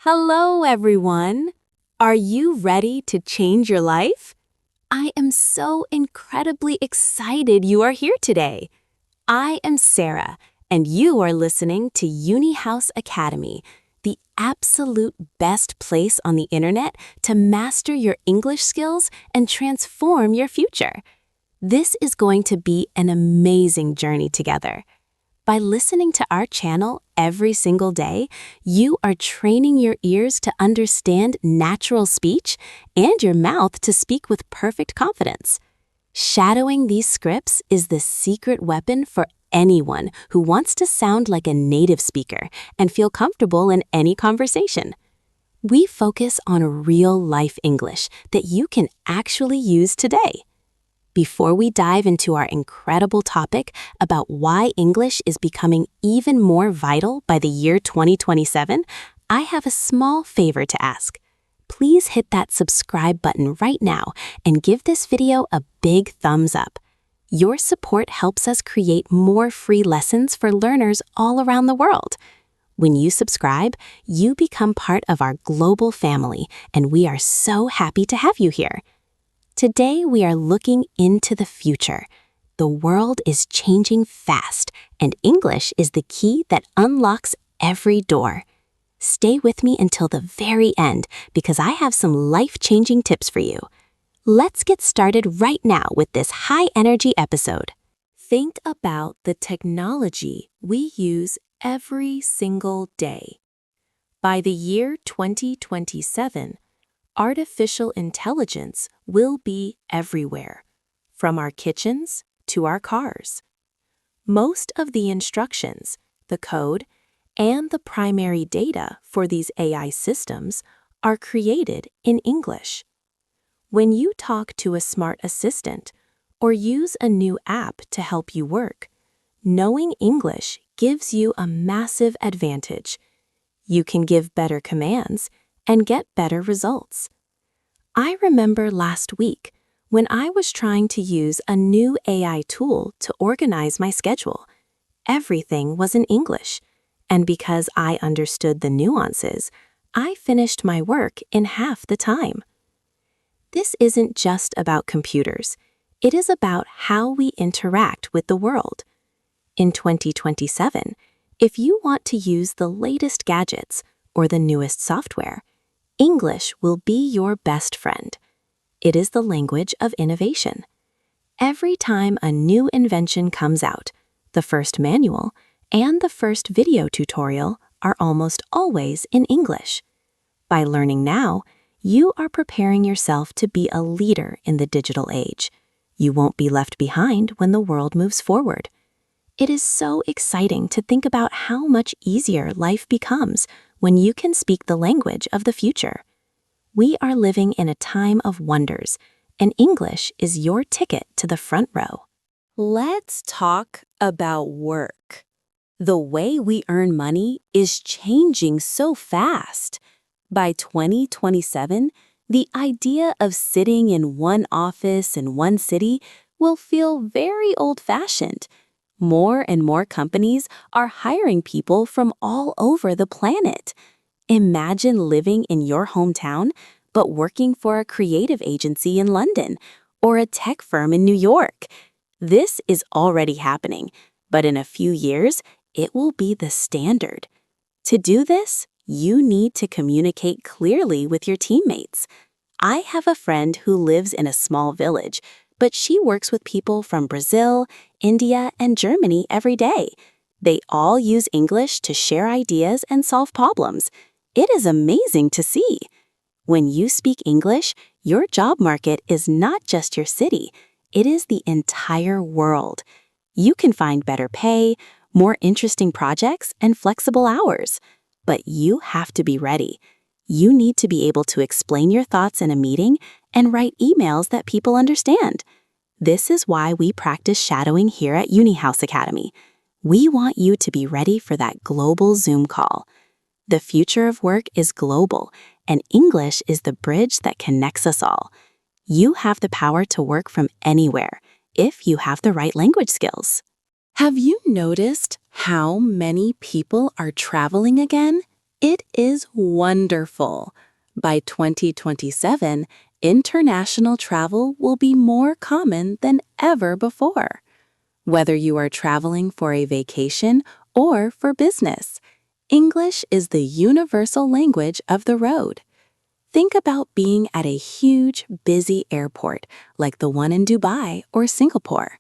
Hello, everyone. Are you ready to change your life? I am so incredibly excited you are here today. I am Sarah, and you are listening to UniHouse Academy, the absolute best place on the internet to master your English skills and transform your future. This is going to be an amazing journey together. By listening to our channel every single day, you are training your ears to understand natural speech and your mouth to speak with perfect confidence. Shadowing these scripts is the secret weapon for anyone who wants to sound like a native speaker and feel comfortable in any conversation. We focus on real-life English that you can actually use today. Before we dive into our incredible topic about why English is becoming even more vital by the year 2027, I have a small favor to ask. Please hit that subscribe button right now and give this video a big thumbs up. Your support helps us create more free lessons for learners all around the world. When you subscribe, you become part of our global family, and we are so happy to have you here. Today, we are looking into the future. The world is changing fast, and English is the key that unlocks every door. Stay with me until the very end because I have some life-changing tips for you. Let's get started right now with this high-energy episode. Think about the technology we use every single day. By the year 2027, artificial intelligence will be everywhere, from our kitchens to our cars. Most of the instructions, the code, and the primary data for these AI systems are created in English. When you talk to a smart assistant or use a new app to help you work, knowing English gives you a massive advantage. You can give better commands and get better results. I remember last week when I was trying to use a new AI tool to organize my schedule. Everything was in English, and because I understood the nuances, I finished my work in half the time. This isn't just about computers. It is about how we interact with the world. In 2027, if you want to use the latest gadgets or the newest software, English will be your best friend. It is the language of innovation. Every time a new invention comes out, the first manual and the first video tutorial are almost always in English. By learning now, you are preparing yourself to be a leader in the digital age. You won't be left behind when the world moves forward. It is so exciting to think about how much easier life becomes when you can speak the language of the future. We are living in a time of wonders, and English is your ticket to the front row. Let's talk about work. The way we earn money is changing so fast. By 2027, the idea of sitting in one office in one city will feel very old-fashioned. More and more companies are hiring people from all over the planet. Imagine living in your hometown, but working for a creative agency in London or a tech firm in New York. This is already happening, but in a few years, it will be the standard. To do this, you need to communicate clearly with your teammates. I have a friend who lives in a small village, but she works with people from Brazil, India, and Germany every day. They all use English to share ideas and solve problems. It is amazing to see. When you speak English, your job market is not just your city, it is the entire world. You can find better pay, more interesting projects, and flexible hours. But you have to be ready. You need to be able to explain your thoughts in a meeting and write emails that people understand. This is why we practice shadowing here at UniHouse Academy. We want you to be ready for that global Zoom call. The future of work is global, and English is the bridge that connects us all. You have the power to work from anywhere if you have the right language skills. Have you noticed how many people are traveling again? It is wonderful. By 2027, international travel will be more common than ever before. Whether you are traveling for a vacation or for business, English is the universal language of the road. Think about being at a huge, busy airport like the one in Dubai or Singapore.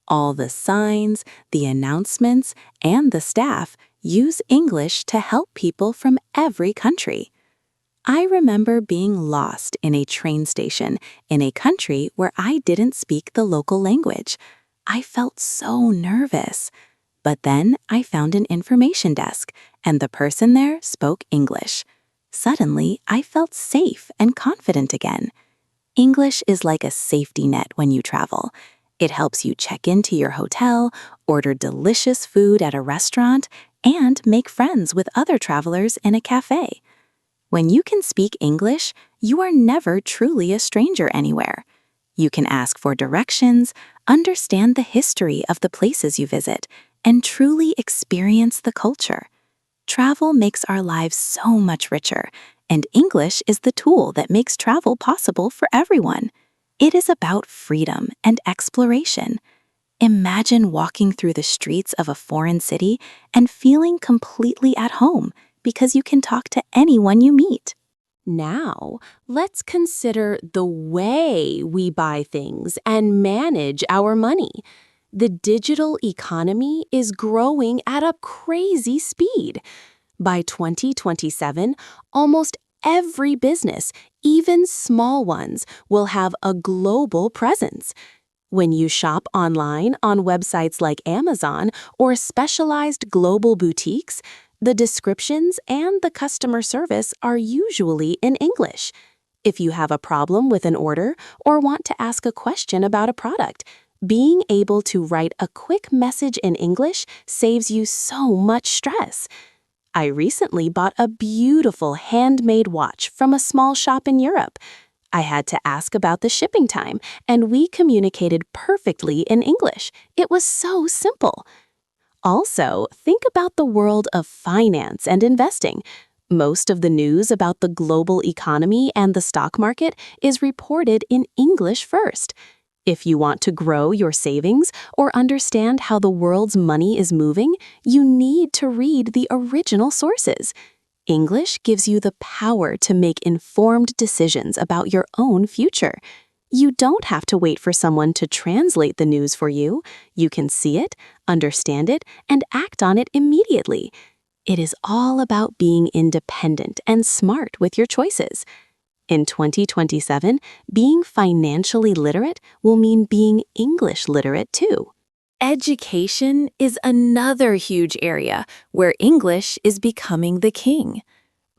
All the signs, the announcements, and the staff use English to help people from every country. I remember being lost in a train station in a country where I didn't speak the local language. I felt so nervous. But then I found an information desk, and the person there spoke English. Suddenly, I felt safe and confident again. English is like a safety net when you travel. It helps you check into your hotel, order delicious food at a restaurant, and make friends with other travelers in a cafe. When you can speak English, you are never truly a stranger anywhere. You can ask for directions, understand the history of the places you visit, and truly experience the culture. Travel makes our lives so much richer, and English is the tool that makes travel possible for everyone. It is about freedom and exploration. Imagine walking through the streets of a foreign city and feeling completely at home because you can talk to anyone you meet. Now, let's consider the way we buy things and manage our money. The digital economy is growing at a crazy speed. By 2027, almost every business, even small ones, will have a global presence. When you shop online on websites like Amazon or specialized global boutiques, the descriptions and the customer service are usually in English. If you have a problem with an order or want to ask a question about a product, being able to write a quick message in English saves you so much stress. I recently bought a beautiful handmade watch from a small shop in Europe. I had to ask about the shipping time, and we communicated perfectly in English. It was so simple. Also, think about the world of finance and investing. Most of the news about the global economy and the stock market is reported in English first. If you want to grow your savings or understand how the world's money is moving, you need to read the original sources. English gives you the power to make informed decisions about your own future. You don't have to wait for someone to translate the news for you. You can see it, understand it, and act on it immediately. It is all about being independent and smart with your choices. In 2027, being financially literate will mean being English literate too. Education is another huge area where English is becoming the king.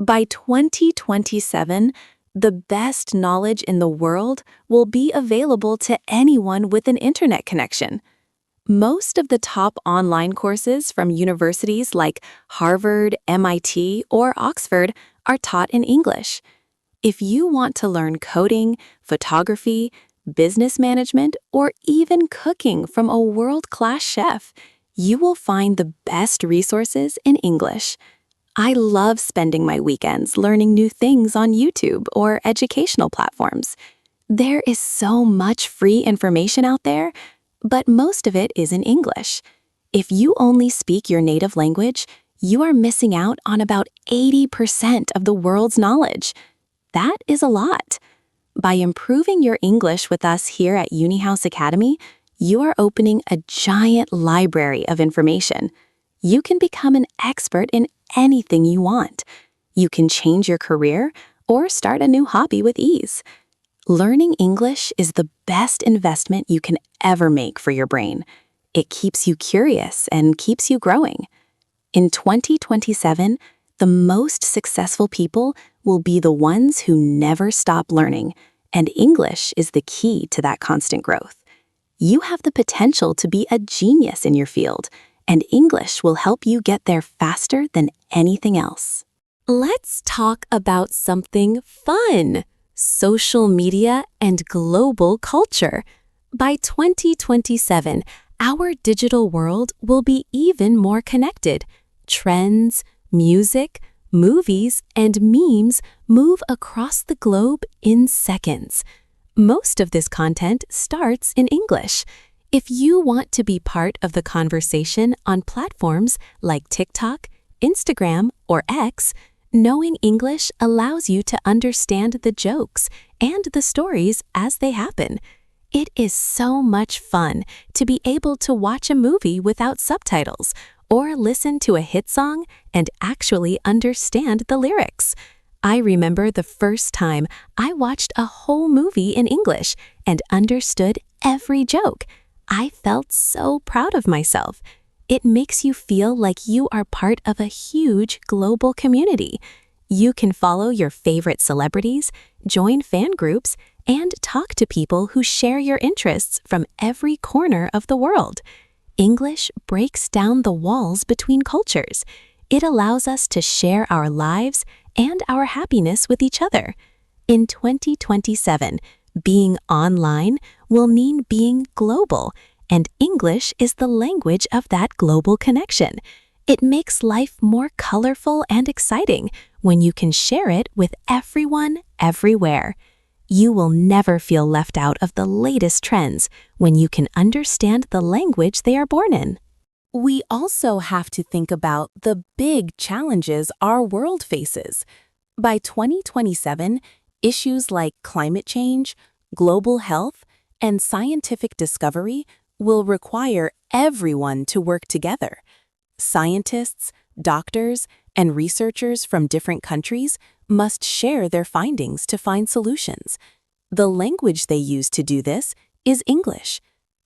By 2027, the best knowledge in the world will be available to anyone with an internet connection. Most of the top online courses from universities like Harvard, MIT, or Oxford are taught in English. If you want to learn coding, photography, business management, or even cooking from a world-class chef, you will find the best resources in English. I love spending my weekends learning new things on YouTube or educational platforms. There is so much free information out there, but most of it is in English. If you only speak your native language, you are missing out on about 80% of the world's knowledge. That is a lot. By improving your English with us here at UniHouse Academy, you are opening a giant library of information. You can become an expert in anything you want. You can change your career or start a new hobby with ease. Learning English is the best investment you can ever make for your brain. It keeps you curious and keeps you growing. In 2027, the most successful people will be the ones who never stop learning, and English is the key to that constant growth. You have the potential to be a genius in your field, and English will help you get there faster than anything else. Let's talk about something fun: social media and global culture. By 2027, our digital world will be even more connected. Trends, music, Movies and memes move across the globe in seconds. Most of this content starts in English. If you want to be part of the conversation on platforms like TikTok, Instagram, or X, knowing English allows you to understand the jokes and the stories as they happen. It is so much fun to be able to watch a movie without subtitles or listen to a hit song and actually understand the lyrics. I remember the first time I watched a whole movie in English and understood every joke. I felt so proud of myself. It makes you feel like you are part of a huge global community. You can follow your favorite celebrities, join fan groups, and talk to people who share your interests from every corner of the world. English breaks down the walls between cultures. It allows us to share our lives and our happiness with each other. In 2027, being online will mean being global, and English is the language of that global connection. It makes life more colorful and exciting when you can share it with everyone, everywhere. You will never feel left out of the latest trends when you can understand the language they are born in. We also have to think about the big challenges our world faces. By 2027, issues like climate change, global health, and scientific discovery will require everyone to work together. Scientists, doctors, and researchers from different countries must share their findings to find solutions. The language they use to do this is English.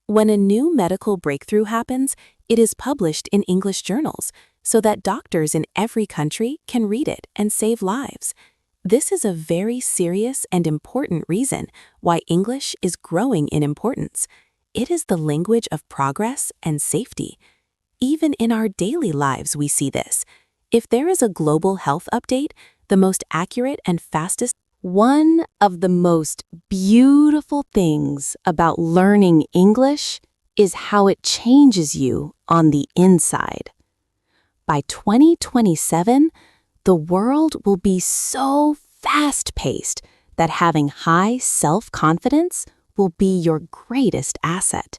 When a new medical breakthrough happens, it is published in English journals so that doctors in every country can read it and save lives. This is a very serious and important reason why English is growing in importance. It is the language of progress and safety. Even in our daily lives, we see this. If there is a global health update, the most accurate and fastest. One of the most beautiful things about learning English is how it changes you on the inside. By 2027, the world will be so fast-paced that having high self-confidence will be your greatest asset.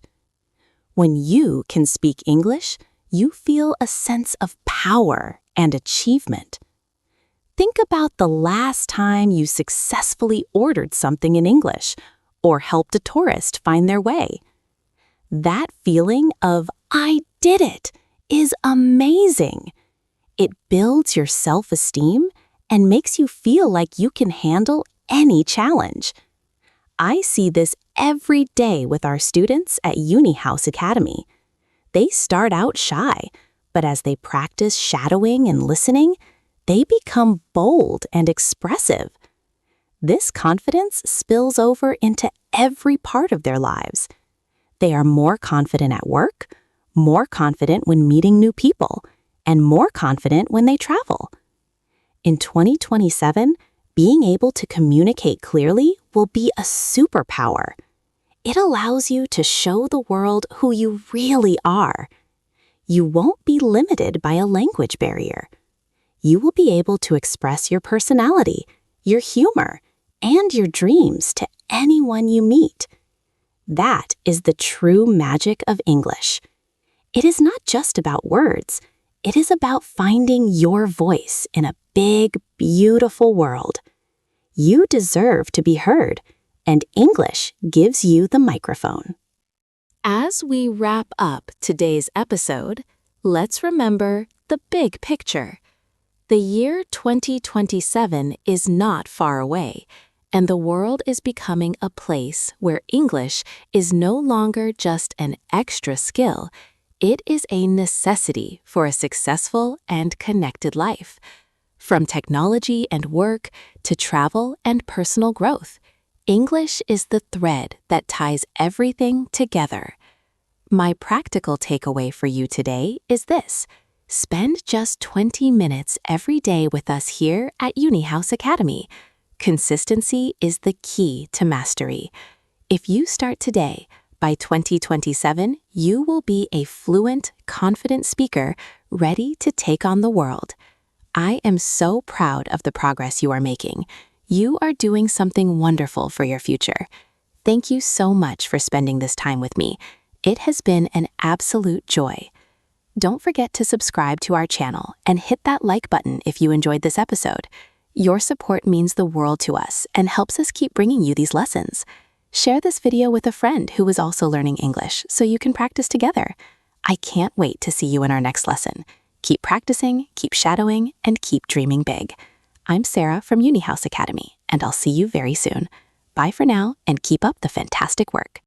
When you can speak English, you feel a sense of power and achievement. Think about the last time you successfully ordered something in English or helped a tourist find their way. That feeling of, "I did it," is amazing. It builds your self-esteem and makes you feel like you can handle any challenge. I see this every day with our students at UniHouse Academy. They start out shy, but as they practice shadowing and listening, they become bold and expressive. This confidence spills over into every part of their lives. They are more confident at work, more confident when meeting new people, and more confident when they travel. In 2027, being able to communicate clearly will be a superpower. It allows you to show the world who you really are. You won't be limited by a language barrier. You will be able to express your personality, your humor, and your dreams to anyone you meet. That is the true magic of English. It is not just about words. It is about finding your voice in a big, beautiful world. You deserve to be heard, and English gives you the microphone. As we wrap up today's episode, let's remember the big picture. The year 2027 is not far away, and the world is becoming a place where English is no longer just an extra skill. It is a necessity for a successful and connected life. From technology and work to travel and personal growth, English is the thread that ties everything together. My practical takeaway for you today is this. Spend just 20 minutes every day with us here at UniHouse Academy. Consistency is the key to mastery. If you start today, by 2027, you will be a fluent, confident speaker ready to take on the world. I am so proud of the progress you are making. You are doing something wonderful for your future. Thank you so much for spending this time with me. It has been an absolute joy. Don't forget to subscribe to our channel and hit that like button if you enjoyed this episode. Your support means the world to us and helps us keep bringing you these lessons. Share this video with a friend who is also learning English so you can practice together. I can't wait to see you in our next lesson. Keep practicing, keep shadowing, and keep dreaming big. I'm Sarah from UniHouse Academy, and I'll see you very soon. Bye for now, and keep up the fantastic work.